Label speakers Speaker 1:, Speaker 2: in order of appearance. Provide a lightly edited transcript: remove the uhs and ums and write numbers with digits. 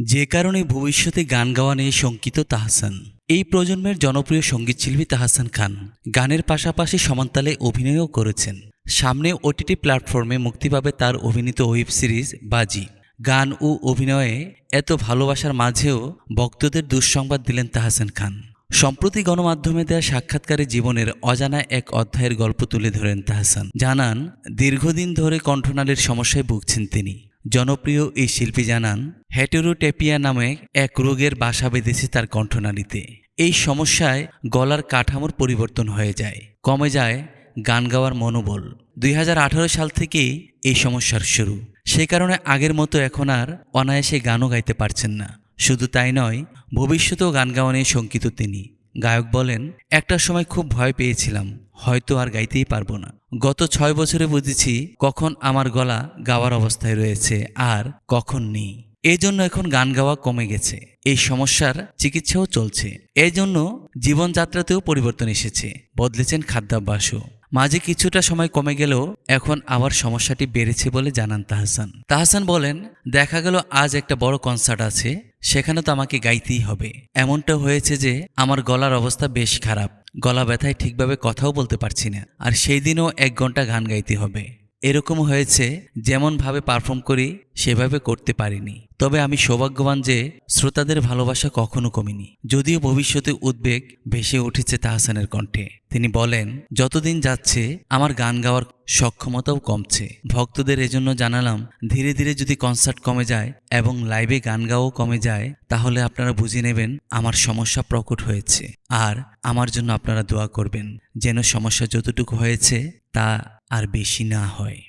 Speaker 1: যে কারণে ভবিষ্যতে গান গাওয়া নিয়ে শঙ্কিত তাহসান। এই প্রজন্মের জনপ্রিয় সঙ্গীতশিল্পী তাহসান খান গানের পাশাপাশি সমানতালে অভিনয়ও করেছেন। সামনে ওটিটি প্ল্যাটফর্মে মুক্তি পাবে তার অভিনীত ওয়েব সিরিজ বাজি। গান ও অভিনয়ে এত ভালোবাসার মাঝেও ভক্তদের দুঃসংবাদ দিলেন তাহসান খান। সম্প্রতি গণমাধ্যমে দেয়া সাক্ষাৎকারে জীবনের অজানা এক অধ্যায়ের গল্প তুলে ধরেন তাহসান। জানান, দীর্ঘদিন ধরে কণ্ঠনালীর সমস্যায় ভুগছেন তিনি। জনপ্রিয় এই শিল্পী জানান, হেটেরোটেপিয়া নামে এক রোগের বাসা বেঁধেছে তার কণ্ঠনালীতে। এই সমস্যায় গলার কাঠামোর পরিবর্তন হয়ে যায়, কমে যায় গান গাওয়ার মনোবল। 2018 সাল থেকেই এই সমস্যার শুরু। সে কারণে আগের মতো এখন আর অনায়াসে গানও গাইতে পারছেন না। শুধু তাই নয়, ভবিষ্যতেও গান গাওয়া নিয়ে শঙ্কিত তিনি। গায়ক বলেন, একটা সময় খুব ভয় পেয়েছিলাম, হয়তো আর গাইতেই পারবো না। গত 6 বছরে বুঝেছি কখন আমার গলা গাওয়ার অবস্থায় রয়েছে আর কখন নেই। এই জন্য এখন গান গাওয়া কমে গেছে। এই সমস্যার চিকিৎসাও চলছে। এই জন্য জীবনযাত্রাতেও পরিবর্তন এসেছে, বদলেছেন খাদ্যাভ্যাসও। মাঝে কিছুটা সময় কমে গেলেও এখন আবার সমস্যাটি বেড়েছে বলে জানান তাহসান। তাহসান বলেন, দেখা গেল আজ একটা বড় কনসার্ট আছে, সেখানে তো আমাকে গাইতেই হবে। এমনটা হয়েছে যে আমার গলার অবস্থা বেশ খারাপ, গলা ব্যথায় ঠিকভাবে কথাও বলতে পারছি না, আর সেই দিনও 1 ঘন্টা গান গাইতে হবে। এরকম হয়েছে, যেমনভাবে পারফর্ম করি সেভাবে করতে পারিনি। তবে আমি সৌভাগ্যবান যে শ্রোতাদের ভালোবাসা কখনো কমেনি। যদিও ভবিষ্যতে উদ্বেগ ভেসে উঠেছে তাহসানের কণ্ঠে। তিনি বলেন, যতদিন যাচ্ছে আমার গান গাওয়ার সক্ষমতাও কমছে। ভক্তদের এজন্য জানালাম, ধীরে ধীরে যদি কনসার্ট কমে যায় এবং লাইভে গান গাওয়াও কমে যায়, তাহলে আপনারা বুঝে নেবেন আমার সমস্যা প্রকট হয়েছে। আর আমার জন্য আপনারা দোয়া করবেন যেন সমস্যা যতটুকু হয়েছে তা আর বেশি না হয়।